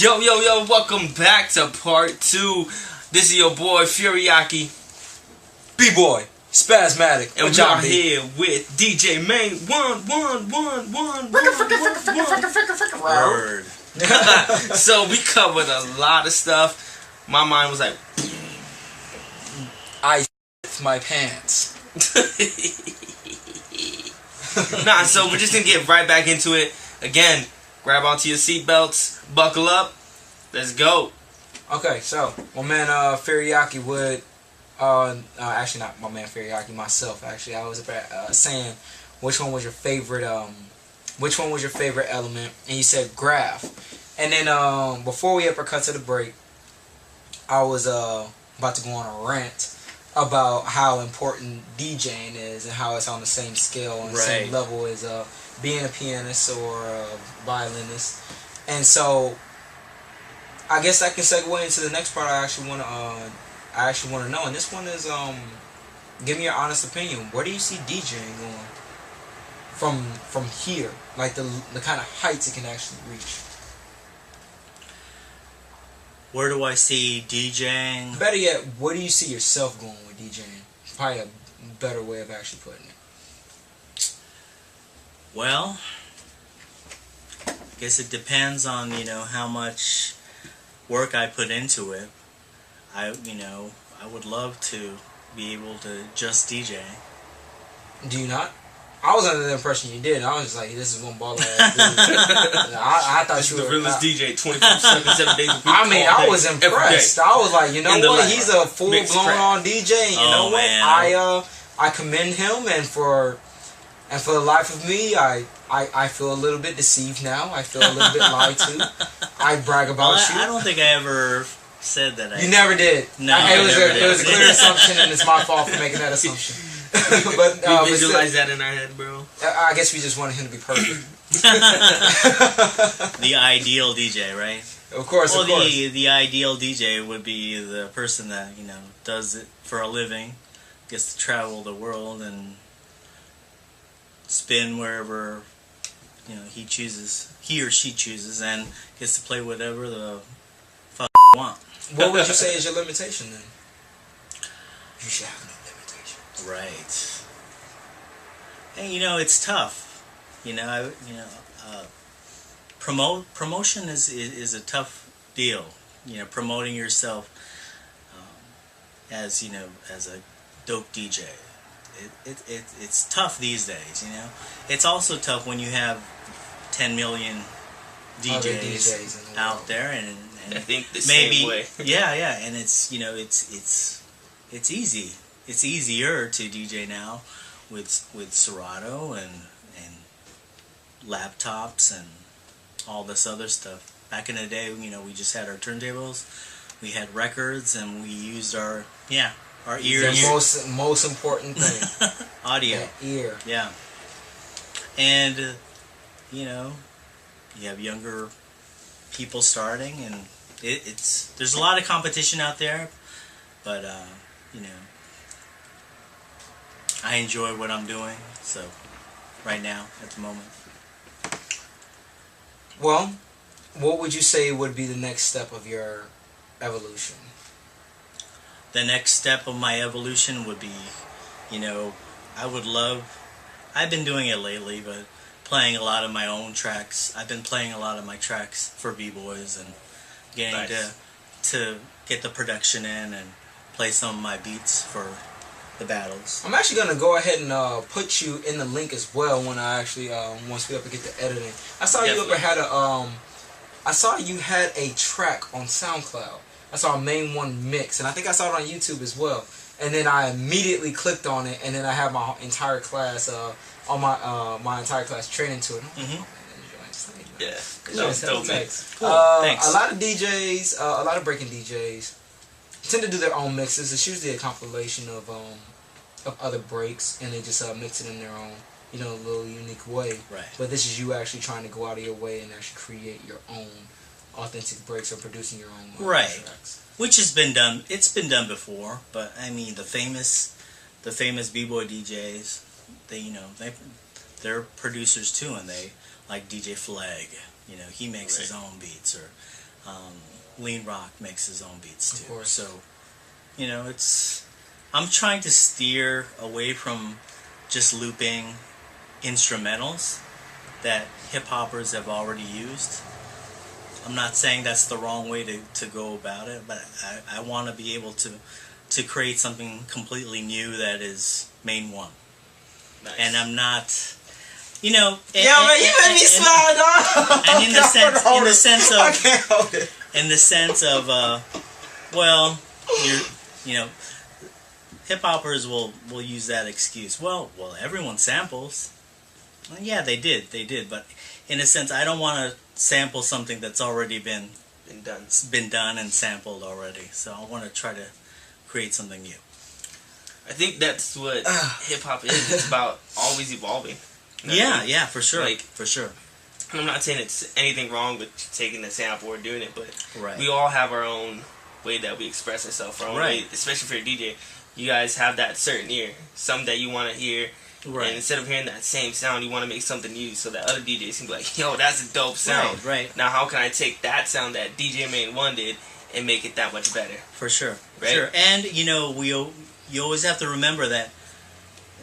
Yo, welcome back to part 2. This is your boy, Furiaki. B-Boy, Spasmatic. And we are here with DJ Main. Word. So we covered a lot of stuff. My mind was like... I my pants. Nah, so we're just going to get right back into it. Again, grab onto your seatbelts, buckle up, let's go. Okay, so my man Furiaki would, actually not my man Furiaki, myself actually. I was saying which one was your favorite element, and you said graph. And then before we ever cut to the break, I was about to go on a rant about how important DJing is and how it's on the same scale and same level as being a pianist or a violinist. And so I guess I can segue into the next part I actually want to know, and this one is give me your honest opinion. Where do you see DJing going from here, like the kind of heights it can actually reach? Where do I see DJing? Better yet, where do you see yourself going with DJing? Probably a better way of actually putting it. Well, I guess it depends on, how much work I put into it. I would love to be able to just DJ. Do you not? I was under the impression you did. I was just like, this is one baller ass dude. I thought you were the realest DJ 24/7, 7 days a week. I mean, I was impressed. I was like, you know what? He's a full blown on DJ. And you know what? Man. I commend him, and for the life of me, I feel a little bit deceived now. I feel a little bit lied to. I brag about you. I don't think I ever said that. You never did. No, it was a clear assumption, and it's my fault for making that assumption. But we visualize that in our head, bro. I guess we just wanted him to be perfect. The ideal DJ, right? Of course, well, of course. The ideal DJ would be the person that, does it for a living, gets to travel the world and spin wherever, he or she chooses, and gets to play whatever the fuck they want. What would you say is your limitation then? You should have no limitation. Right. And it's tough. Promotion is a tough deal. Promoting yourself as a dope DJ. It's tough these days. It's also tough when you have 10 million DJs out there, and I think the maybe same way. yeah, and it's it's easy. It's easier to DJ now with Serato and laptops and all this other stuff. Back in the day, we just had our turntables, we had records, and we used our ears. The most important thing. Audio. That ear. Yeah. And you have younger people starting, and there's a lot of competition out there, but I enjoy what I'm doing, so right now, at the moment. Well, what would you say would be the next step of your evolution? The next step of my evolution would be, I've been doing it lately, but playing a lot of my own tracks. I've been playing a lot of my tracks for B-Boys and getting to get the production in and play some of my beats for the battles. I'm actually gonna go ahead and put you in the link as well when I actually once we ever get to editing. I saw you ever had a track on SoundCloud. I saw a main one mix, and I think I saw it on YouTube as well. And then I immediately clicked on it, and then I have my entire class on my entire class training to it. Mm-hmm. Yeah, that was dope, man. Cool. Thanks. A lot of DJs, a lot of breaking DJs tend to do their own mixes. It's usually a compilation of other breaks, and they just mix it in their own, little unique way. Right. But this is you actually trying to go out of your way and actually create your own authentic breaks or producing your own tracks. Which has been done. It's been done before, but I mean the famous B-boy DJs, they're producers too, and they like DJ Flag. He makes his own beats, or Lean Rock makes his own beats too. Of course. So, you know, I'm trying to steer away from just looping instrumentals that hip hoppers have already used. I'm not saying that's the wrong way to go about it, but I want to be able to create something completely new that is main one. Nice. And I'm not, you know. Man, you made me smile, dog. And in the sense of, well, you know, hip hoppers will use that excuse. Well, everyone samples. Well, yeah, they did, but in a sense, I don't want to sample something that's already been done and sampled already. So I want to try to create something new. I think that's what hip hop is. It's about always evolving. You know what I mean? Yeah, for sure. Like, for sure. I'm not saying it's anything wrong with taking the sample or doing it, but Right. we all have our own way that we express ourselves. Our own way, especially for a DJ. You guys have that certain ear, something that you want to hear. Right. And instead of hearing that same sound, you want to make something new so that other DJs can be like, yo, that's a dope sound. Right. Now, how can I take that sound that DJ Main 1 did and make it that much better? For sure. Right? Sure. And, you know, you always have to remember that,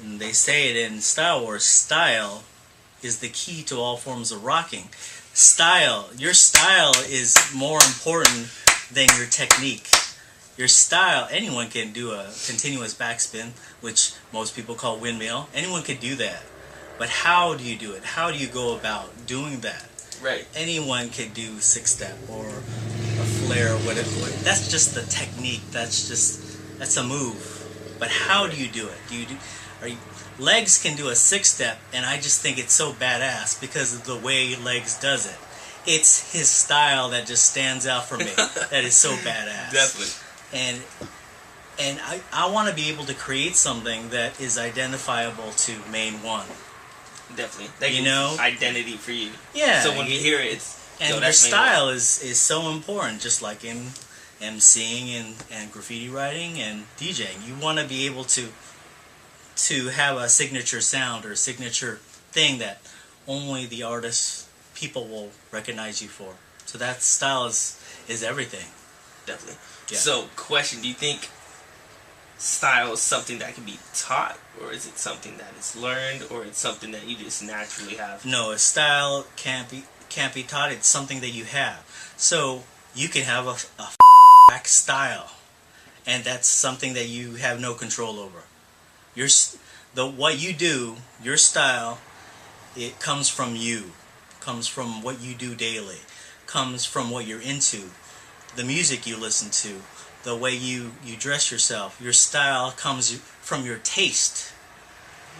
and they say it in Style Wars, style is the key to all forms of rocking. Your style is more important than your technique. Your style, anyone can do a continuous backspin, which most people call windmill. Anyone can do that. But how do you do it? How do you go about doing that? Right. Anyone can do six-step or a flare or whatever. That's just the technique. That's a move. But how do you do it? Legs can do a six-step, and I just think it's so badass because of the way Legs does it. It's his style that just stands out for me. That is so badass. Definitely. And I want to be able to create something that is identifiable to Main 1. Definitely. That You know? identity for you. Yeah. So when you hear it, it's... And yo, your that's Main style 1. is so important, just like in MCing and graffiti writing and DJing. You want to be able to have a signature sound or a signature thing that only the artists, people will recognize you for. So that style is everything. Definitely. Yeah. So, question, do you think style is something that can be taught, or is it something that is learned, or it's something that you just naturally have? No, a style can't be taught. It's something that you have. So you can have a whack style, and that's something that you have no control over. What you do, your style, it comes from you, comes from what you do daily, comes from what you're into, the music you listen to, the way you dress yourself. Your style comes from your taste,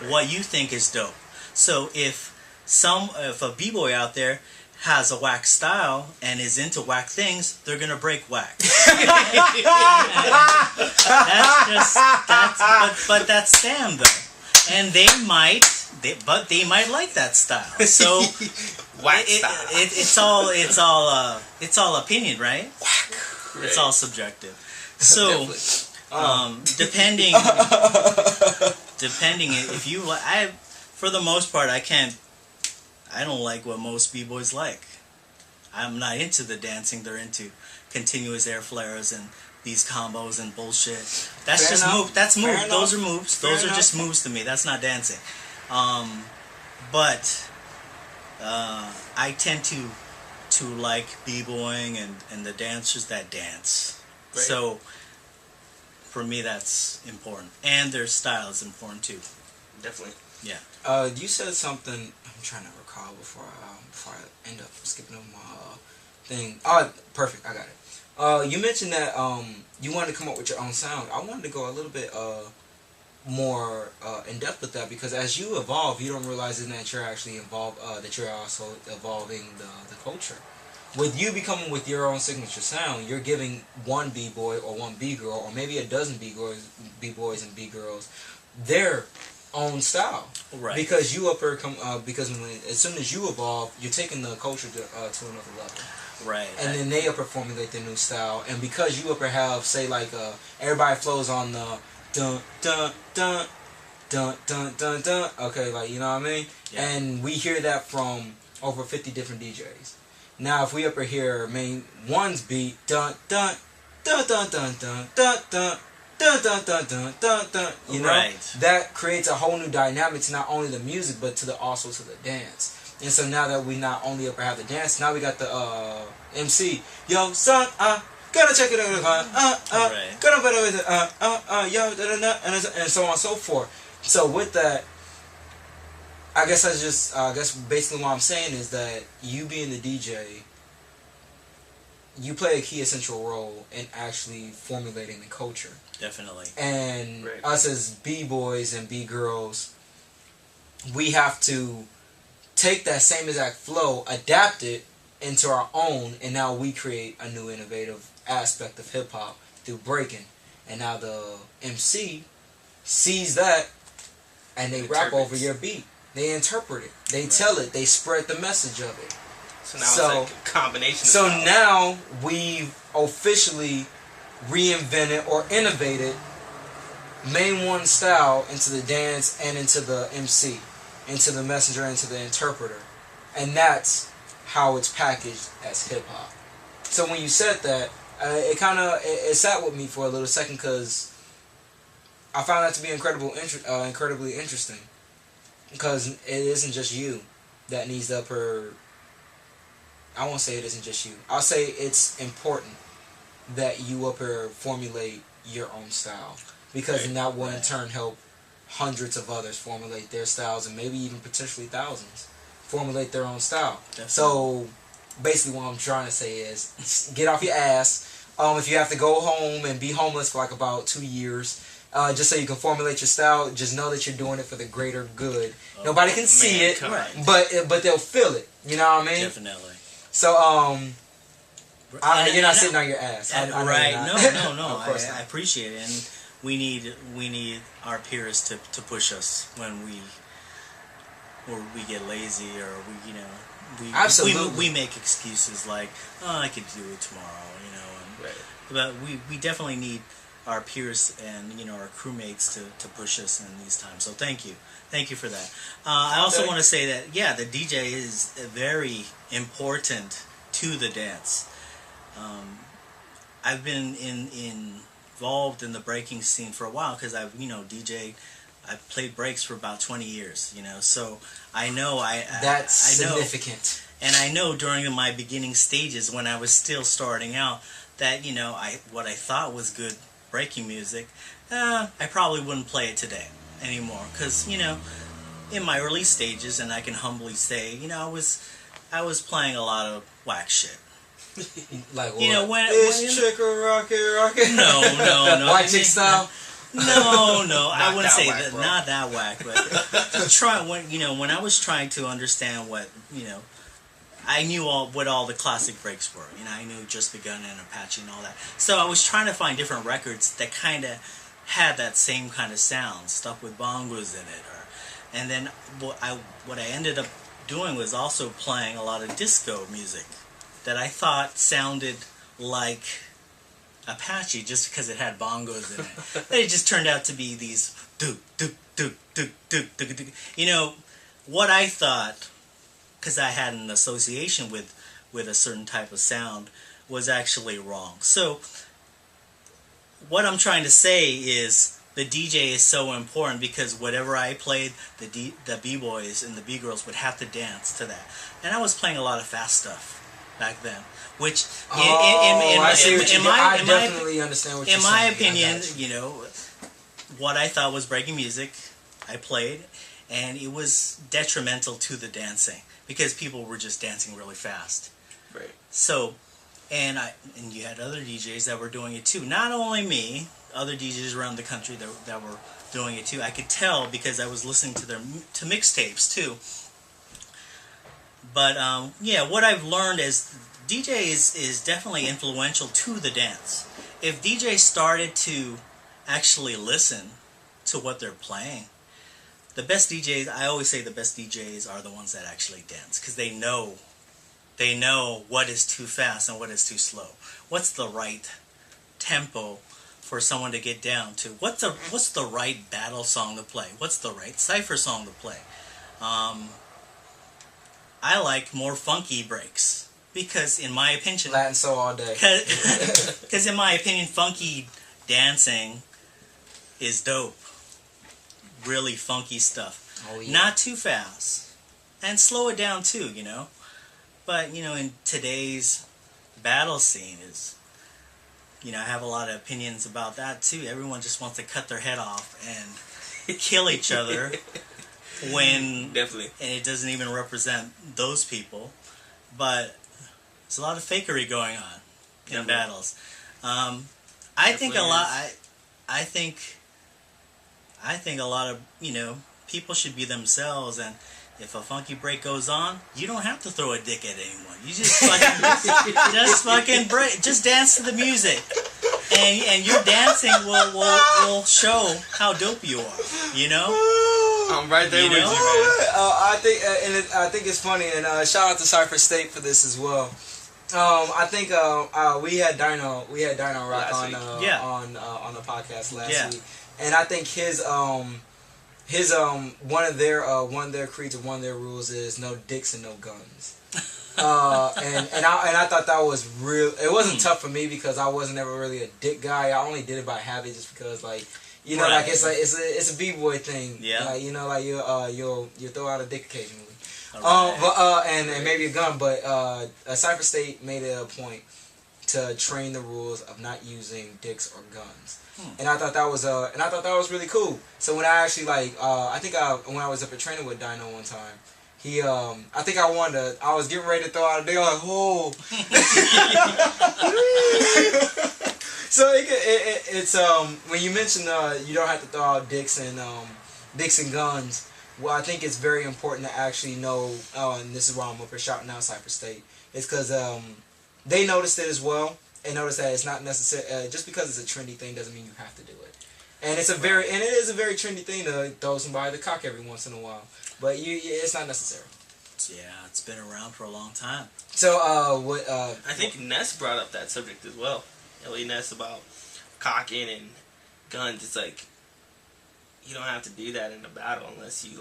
what you think is dope. So if a b-boy out there has a whack style and is into whack things, they're gonna break whack. But that's them though, and they might like that style. So Whack style. It's all opinion, right? Whack. It's all subjective. So depending if you for the most part I don't like what most b-boys like. I'm not into the dancing. They're into continuous air flares and these combos and bullshit. That's Fair just enough. move. That's Fair move. enough. Those are moves. Fair Those are enough. just moves to me. That's not dancing. But I tend to like b-boying and the dancers that dance. Right. So for me, that's important, and their style is important too. Definitely. Yeah. You said something. I'm trying to recall before I end up skipping over my thing. Oh, perfect. I got it. You mentioned that you wanted to come up with your own sound. I wanted to go a little bit more in depth with that, because as you evolve, you don't realize that you're actually involved. That you're also evolving the culture. With you becoming with your own signature sound, you're giving one b-boy or one b-girl, or maybe a dozen b-boys and b-girls, their own style. Right. Because you up here as soon as you evolve, you're taking the culture to another level. Right. And then they up here formulate their new style. And because you up here have, say, like everybody flows on the dun dun dun dun dun dun dun. Okay, like, you know what I mean? Yeah. And we hear that from over 50 different DJs. Now if we up here main one's beat, dun dun dun dun dun dun dun dun dun dun dun dun dun dun, you know, Right. that creates a whole new dynamic to not only the music but to the also to the dance. And so now that we not only up have the dance, now we got the MC. Yo, son, gotta check it out, Right. gotta put it with yo, and so on and so forth. So with that, I guess basically what I'm saying is that you being the DJ, you play a key essential role in actually formulating the culture. Definitely. And Right. us as B-boys and B-girls, we have to take that same exact flow, adapt it into our own, and now we create a new innovative aspect of hip-hop through breaking. And now the MC sees that, and they rap over your beat. They interpret it. They tell it. They spread the message of it. So now it's like a combination of So styles. now we've officially reinvented or innovated main one style into the dance and into the MC, into the messenger, into the interpreter. And that's how it's packaged as hip-hop. So when you said that, it sat with me for a little second because I found that to be incredibly interesting. Because it isn't just you that needs the upper... I won't say it isn't just you. I'll say it's important that you up here formulate your own style. Because then that will in turn help hundreds of others formulate their styles, and maybe even potentially thousands formulate their own style. Definitely. So basically what I'm trying to say is get off your ass. If you have to go home and be homeless for like about 2 years, just so you can formulate your style, just know that you're doing it for the greater good. Nobody can see it, mankind. but they'll feel it. You know what I mean? Definitely. So you're not sitting on your ass. I know Right? you're not. No. Of course I not. appreciate it, and we need our peers to push us when we get lazy, or Absolutely. we make excuses like, oh, I could do it tomorrow, you know. And, Right. but we definitely need our peers and our crewmates to push us in these times. So thank you for that. I also want to say that the DJ is very important to the dance. I've been involved in the breaking scene for a while because I've DJ'd. I've played breaks for about 20 years, so I know That's I know, significant. and I know during my beginning stages when I was still starting out that what I thought was good breaking music, I probably wouldn't play it today anymore because in my early stages, and I can humbly say I was playing a lot of whack shit. Like what? When this chick a rocket. No. White chick style. No, I wouldn't that say whack, that. bro. Not that whack, but when I was trying to understand what I knew what all the classic breaks were. I knew Just Begun and Apache and all that. So I was trying to find different records that kind of had that same kind of sound, stuff with bongos in it. And then what I ended up doing was also playing a lot of disco music that I thought sounded like Apache just because it had bongos in it. They just turned out to be these do. What I thought, because I had an association with a certain type of sound, was actually wrong. So what I'm trying to say is the DJ is so important because whatever I played, the B-boys and the B-girls would have to dance to that. And I was playing a lot of fast stuff back then, which I definitely understand what you're saying. in my I opinion, got you. what I thought was breaking music, I played, and it was detrimental to the dancing because people were just dancing really fast. Right. So, and you had other DJs that were doing it too. Not only me, other DJs around the country that were doing it too. I could tell because I was listening to mixtapes too. But what I've learned is DJ is definitely influential to the dance. If DJs started to actually listen to what they're playing, the best DJs, I always say the best DJs are the ones that actually dance because they know what is too fast and what is too slow. What's the right tempo for someone to get down to? What's the right battle song to play? What's the right cypher song to play? I like more funky breaks. Because in my opinion, Latin soul all day. Because in my opinion, funky dancing is dope. Really funky stuff. Oh, yeah. Not too fast. And slow it down too, But, in today's battle scene is, I have a lot of opinions about that too. Everyone just wants to cut their head off and kill each other when... Definitely. And it doesn't even represent those people. But there's a lot of fakery going on in battles. I think a lot... I think a lot of, people should be themselves, and if a funky break goes on, you don't have to throw a dick at anyone. You just fucking break. Just dance to the music, and your dancing will show how dope you are. I'm right there with you, man. I think it's funny, and shout out to Cypher State for this as well. I think we had Dino Rock on the podcast last week, and I think his one of their creeds or one of their rules is no dicks and no guns. And I thought that was real. It wasn't tough for me because I wasn't ever really a dick guy. I only did it by habit, just because it's a b-boy thing. Yeah. You'll throw out a dick occasionally. Right. And maybe a gun, but Cypher State made it a point to train the rules of not using dicks or guns. And I thought that was really cool. So when I actually when I was up at training with Dino one time, he I was getting ready to throw out a dick. I was like, whoa. So it's when you mention you don't have to throw out dicks and guns. Well, I think it's very important to actually know, and this is why I'm up here shouting out Cypher State, is because they noticed it as well, and noticed that it's not necessary, just because it's a trendy thing doesn't mean you have to do it. And it is a very trendy thing to throw somebody the cock every once in a while, but it's not necessary. Yeah, it's been around for a long time. So, I think Ness brought up that subject as well. Ellie Ness about cocking and guns. It's like, you don't have to do that in a battle unless you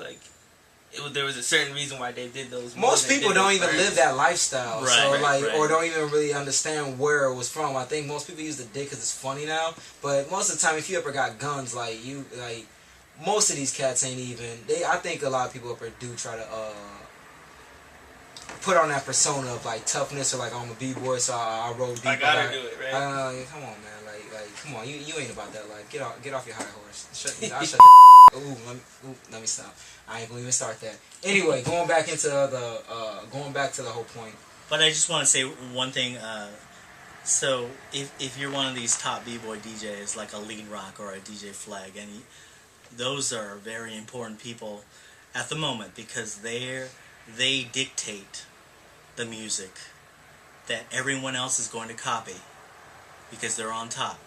there was a certain reason why they did those. Most people don't even live that lifestyle, right. Or don't even really understand where it was from. I think most people use the dick because it's funny now, but most of the time, if you ever got guns, most of these cats ain't even. I think a lot of people up there do try to put on that persona of toughness, or I'm a b-boy, so I roll deep. I gotta do it, right? Come on, man. Come on, you ain't about that. Get off your high horse. Let me stop. I ain't gonna even start that. Anyway, going back to the whole point. But I just want to say one thing. So if you're one of these top b-boy DJs, like a Lean Rock or a DJ Flag, and those are very important people at the moment, because they dictate the music that everyone else is going to copy because they're on top.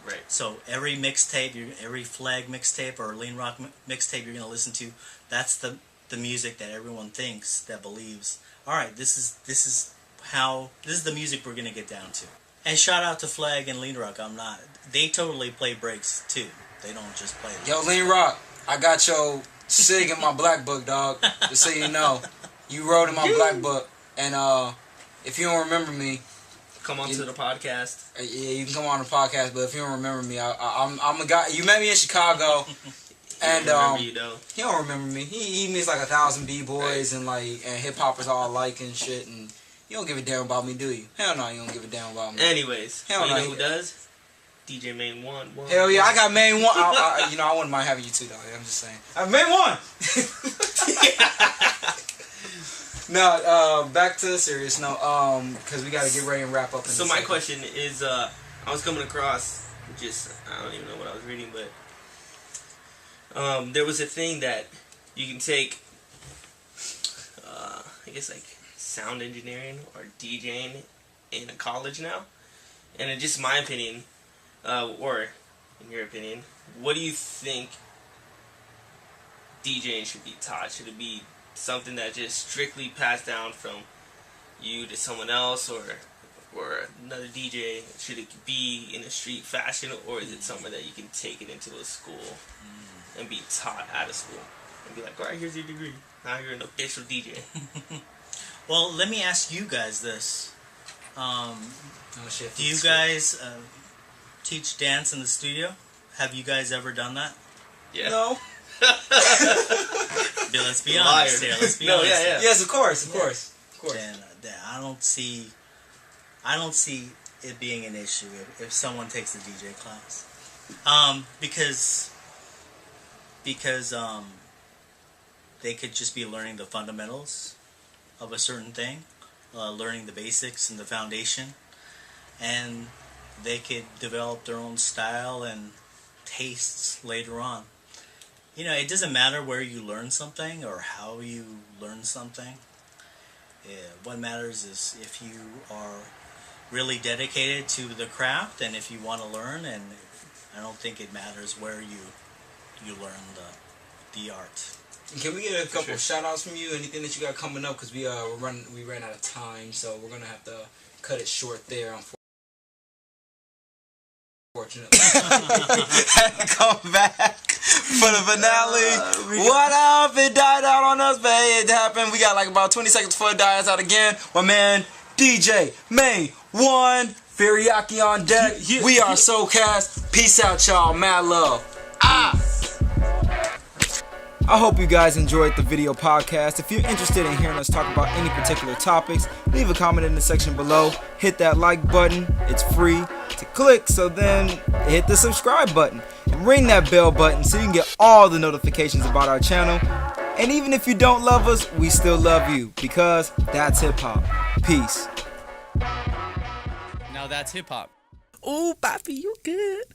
Right. So every mixtape, every Flag mixtape or Lean Rock mixtape you're going to listen to, that's the music that everyone thinks, that believes, all right, this is the music we're going to get down to. And shout out to Flag and Lean Rock. They totally play breaks too. They don't just play it. Yo, Lean Rock, I got your SIG in my black book, dog. Just so you know, you wrote in my black book, and if you don't remember me, come on to the podcast. Yeah, you can come on the podcast, but if you don't remember me, I'm a guy. You met me in Chicago, and he don't remember me. He meets 1,000 b-boys and hip hoppers all alike and shit, and you don't give a damn about me, do you? Hell no, you don't give a damn about me. Anyways, hell you no, know who does? DJ Main One. Hell yeah, I got Main One. I wouldn't mind having you too, though. I'm just saying. I have Main One. No, back to the serious note, because we got to get ready and wrap up. So my question is, I was coming across I don't even know what I was reading, but there was a thing that you can take, I guess sound engineering or DJing in a college now, and in just my opinion, or in your opinion, what do you think DJing should be taught? Should it be something that just strictly passed down from you to someone else, or another DJ? Should it be in a street fashion, or is it somewhere that you can take it into a school and be taught at a school and be like, all right, here's your degree, now you're an official DJ? Well, let me ask you guys this. Oh, shit. Do you guys teach dance in the studio? Have you guys ever done that? Yeah. No. Let's be honest here. Let's be honest. Yeah. Yes, of course. Then I don't see it being an issue if someone takes a DJ class, because they could just be learning the fundamentals of a certain thing, learning the basics and the foundation, and they could develop their own style and tastes later on. You know, it doesn't matter where you learn something or how you learn something. What matters is if you are really dedicated to the craft and if you want to learn, and I don't think it matters where you learn the art. Can we get a couple shout outs from you? Anything that you got coming up? Because we ran out of time, so we're gonna have to cut it short there. Unfortunately, had to come back for the finale. What up? It died out on us, babe. It happened. We got like about 20 seconds before it dies out again. My man DJ May 1 Firiaki on deck. We are SoCast. Peace out, y'all. Mad love. I hope you guys enjoyed the video podcast. If you're interested in hearing us talk about any particular topics, leave a comment in the section below. Hit that like button. It's free to click, so then hit the subscribe button and ring that bell button so you can get all the notifications about our channel. And even if you don't love us, we still love you, because that's hip-hop. Peace. Now that's hip-hop. Ooh, Papi, you good.